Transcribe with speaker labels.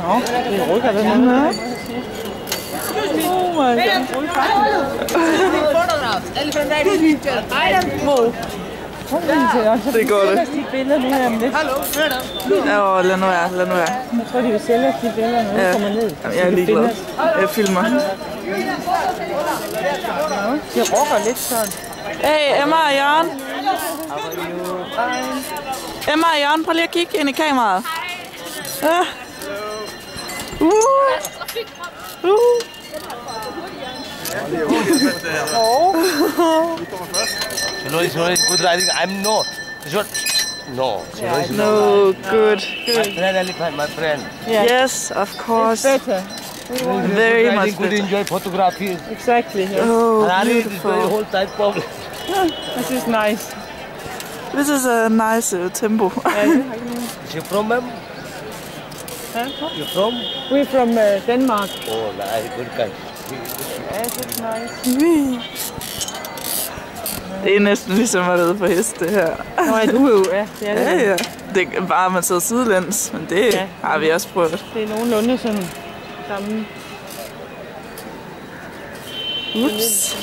Speaker 1: Nå, det rykker den her. Oh my god. Det går det. De billeder nu her om lidt.
Speaker 2: Ja, lad nu være, lad nu være.
Speaker 1: Jeg tror, de vil sælge os de billeder, når vi kommer ned.
Speaker 2: Jeg er ligeglad. Jeg filmer.
Speaker 1: De rocker lidt sådan.
Speaker 2: Hey, Emma og Jørgen. Emma og Jørgen, prøv lige at kigge ind i kameraet. Ja.
Speaker 3: Sorry, good riding. I'm no. No.
Speaker 2: No, good.
Speaker 3: My friend elephant, my friend.
Speaker 2: Yes, of course.
Speaker 1: Better.
Speaker 2: Very much
Speaker 3: Good
Speaker 2: better.
Speaker 3: enjoy photography.
Speaker 1: Exactly. Yes.
Speaker 2: Oh,
Speaker 3: Harare is the
Speaker 2: beautiful.
Speaker 3: whole type of.
Speaker 1: This is nice.
Speaker 2: This is a nice tempo.
Speaker 3: You from them? You from?
Speaker 1: We're from Denmark.
Speaker 3: Oh, nice, good country.
Speaker 1: Yes, it's nice.
Speaker 2: Det er næsten ligesom at ride på heste her.
Speaker 1: Nå, er du jo, ja. Det er det.
Speaker 2: Ja, ja. Det er bare, at man sidder sidelæns, men det har vi også prøvet.
Speaker 1: Det er nogenlunde sådan samme.
Speaker 2: Ups.